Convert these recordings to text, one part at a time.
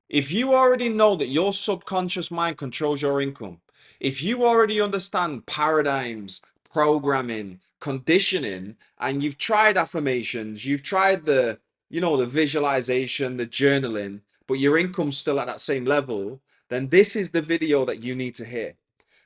If you already know that your subconscious mind controls your income, if you already understand paradigms, programming, conditioning, and you've tried affirmations, you've tried the visualization, the journaling, but your income's still at that same level, then this is the video that you need to hear.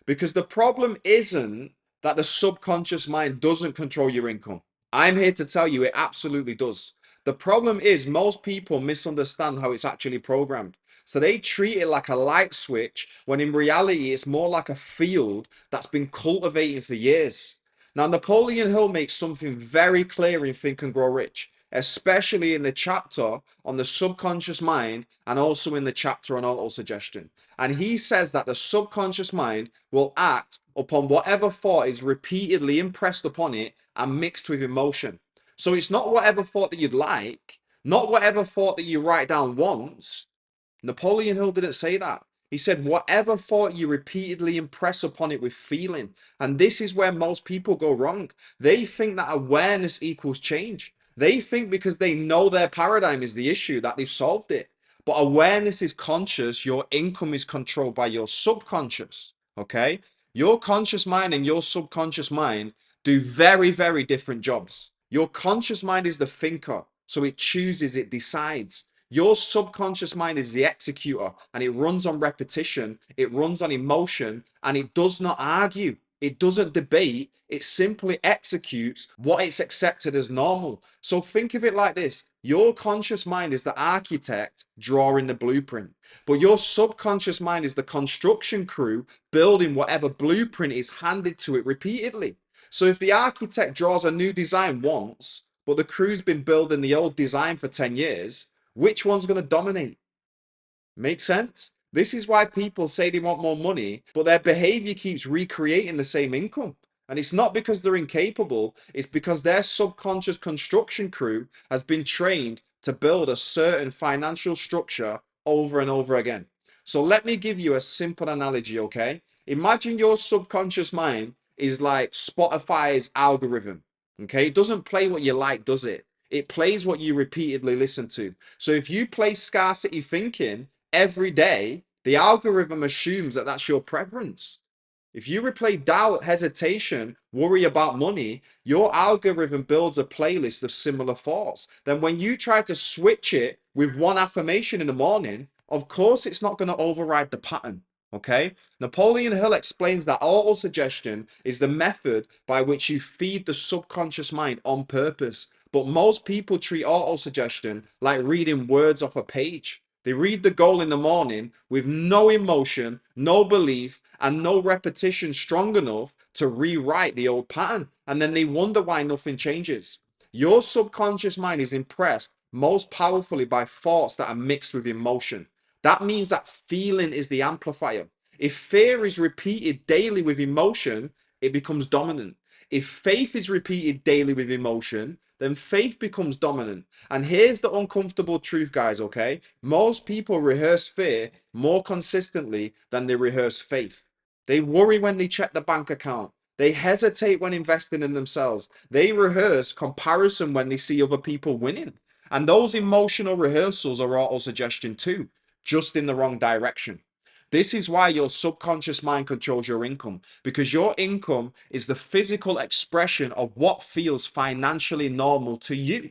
Because the problem isn't that the subconscious mind doesn't control your income. I'm here to tell you it absolutely does. The problem is most people misunderstand how it's actually programmed. So they treat it like a light switch when in reality it's more like a field that's been cultivating for years. Now, Napoleon Hill makes something very clear in Think and Grow Rich, especially in the chapter on the subconscious mind and also in the chapter on autosuggestion. And he says that the subconscious mind will act upon whatever thought is repeatedly impressed upon it and mixed with emotion. So it's not whatever thought that you'd like, not whatever thought that you write down once. Napoleon Hill didn't say that. He said, whatever thought you repeatedly impress upon it with feeling. And this is where most people go wrong. They think that awareness equals change. They think because they know their paradigm is the issue that they've solved it. But awareness is conscious. Your income is controlled by your subconscious. Okay? Your conscious mind and your subconscious mind do very, very different jobs. Your conscious mind is the thinker. So it chooses, it decides. Your subconscious mind is the executor and it runs on repetition, it runs on emotion, and it does not argue. It doesn't debate, it simply executes what it's accepted as normal. So think of it like this. Your conscious mind is the architect drawing the blueprint, but your subconscious mind is the construction crew building whatever blueprint is handed to it repeatedly. So if the architect draws a new design once, but the crew's been building the old design for 10 years, which one's going to dominate? Make sense? This is why people say they want more money, but their behavior keeps recreating the same income. And it's not because they're incapable, it's because their subconscious construction crew has been trained to build a certain financial structure over and over again. So let me give you a simple analogy, okay? Imagine your subconscious mind is like Spotify's algorithm, okay? It doesn't play what you like, does it? It plays what you repeatedly listen to. So if you play scarcity thinking every day, the algorithm assumes that that's your preference. If you replay doubt, hesitation, worry about money, your algorithm builds a playlist of similar thoughts. Then when you try to switch it with one affirmation in the morning, of course it's not going to override the pattern. Okay? Napoleon Hill explains that autosuggestion is the method by which you feed the subconscious mind on purpose. But most people treat autosuggestion like reading words off a page. They read the goal in the morning with no emotion, no belief, and no repetition strong enough to rewrite the old pattern. And then they wonder why nothing changes. Your subconscious mind is impressed most powerfully by thoughts that are mixed with emotion. That means that feeling is the amplifier. If fear is repeated daily with emotion, it becomes dominant. If faith is repeated daily with emotion, then faith becomes dominant. And here's the uncomfortable truth, guys, okay? Most people rehearse fear more consistently than they rehearse faith. They worry when they check the bank account. They hesitate when investing in themselves. They rehearse comparison when they see other people winning. And those emotional rehearsals are auto-suggestion too, just in the wrong direction. This is why your subconscious mind controls your income, because your income is the physical expression of what feels financially normal to you,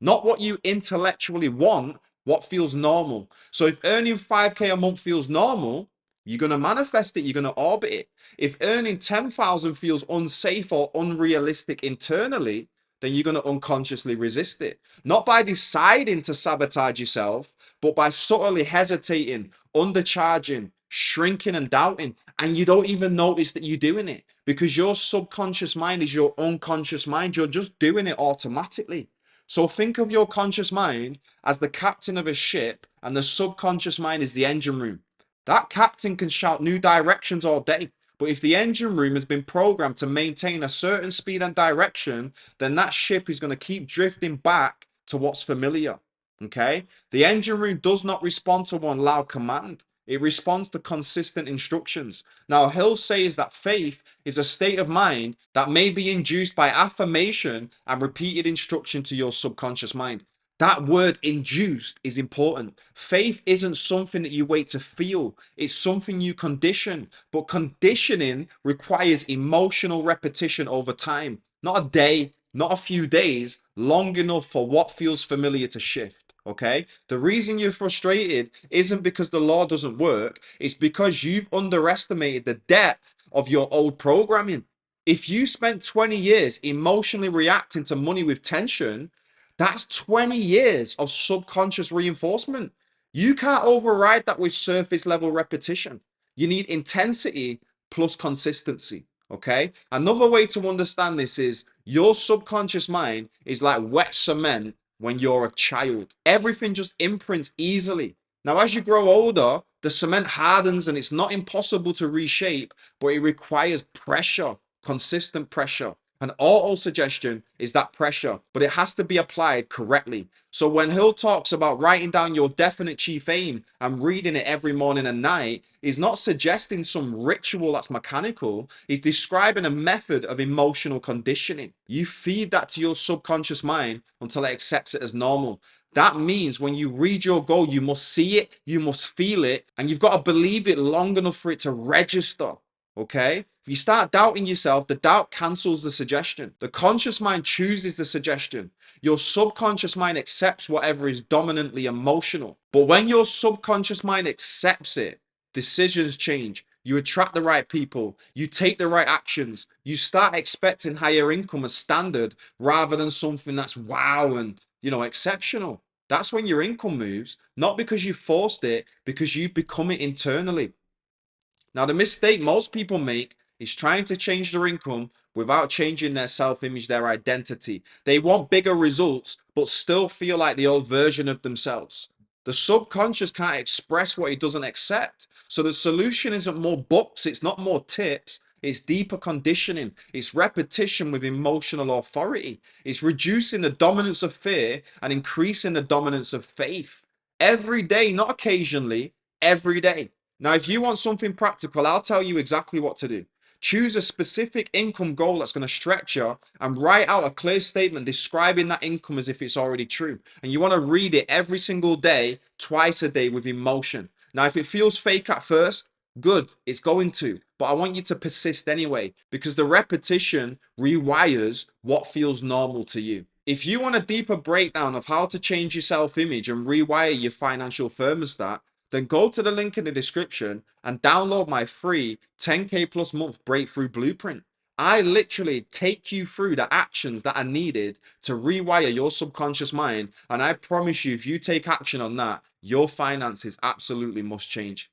not what you intellectually want, what feels normal. So if earning 5K a month feels normal, you're going to manifest it, you're going to orbit it. If earning 10,000 feels unsafe or unrealistic internally, then you're going to unconsciously resist it. Not by deciding to sabotage yourself, but by subtly hesitating, undercharging, shrinking, and doubting. And you don't even notice that you're doing it because your subconscious mind is your unconscious mind. You're just doing it automatically. So think of your conscious mind as the captain of a ship, and the subconscious mind is the engine room. That captain can shout new directions all day. But if the engine room has been programmed to maintain a certain speed and direction, then that ship is going to keep drifting back to what's familiar. Okay? The engine room does not respond to one loud command. It responds to consistent instructions. Now, Hill says that faith is a state of mind that may be induced by affirmation and repeated instruction to your subconscious mind. That word induced is important. Faith isn't something that you wait to feel, it's something you condition. But conditioning requires emotional repetition over time, not a day, not a few days, long enough for what feels familiar to shift. Okay? The reason you're frustrated isn't because the law doesn't work, it's because you've underestimated the depth of your old programming. If you spent 20 years emotionally reacting to money with tension, that's 20 years of subconscious reinforcement. You can't override that with surface level repetition. You need intensity plus consistency. Okay. Another way to understand this is your subconscious mind is like wet cement when you're a child. Everything just imprints easily. Now, as you grow older, the cement hardens and it's not impossible to reshape, but it requires pressure, consistent pressure. And auto suggestion is that pressure, but it has to be applied correctly. So when Hill talks about writing down your definite chief aim and reading it every morning and night, he's not suggesting some ritual that's mechanical. He's describing a method of emotional conditioning. You feed that to your subconscious mind until it accepts it as normal. That means when you read your goal, you must see it, you must feel it, and you've got to believe it long enough for it to register. Okay? If you start doubting yourself, the doubt cancels the suggestion. The conscious mind chooses the suggestion. Your subconscious mind accepts whatever is dominantly emotional. But when your subconscious mind accepts it, decisions change. You attract the right people. You take the right actions. You start expecting higher income as standard rather than something that's wow and, exceptional. That's when your income moves, not because you forced it, because you become it internally. Now, the mistake most people make is trying to change their income without changing their self image, their identity. They want bigger results, but still feel like the old version of themselves. The subconscious can't express what it doesn't accept. So the solution isn't more books, it's not more tips. It's deeper conditioning. It's repetition with emotional authority. It's reducing the dominance of fear and increasing the dominance of faith. Every day, not occasionally, every day. Now, if you want something practical, I'll tell you exactly what to do. Choose a specific income goal that's going to stretch you and write out a clear statement describing that income as if it's already true. And you want to read it every single day, twice a day with emotion. Now, if it feels fake at first, good, it's going to. But I want you to persist anyway because the repetition rewires what feels normal to you. If you want a deeper breakdown of how to change your self image and rewire your financial thermostat, then go to the link in the description and download my free 10K plus month breakthrough blueprint. I literally take you through the actions that are needed to rewire your subconscious mind. And I promise you, if you take action on that, your finances absolutely must change.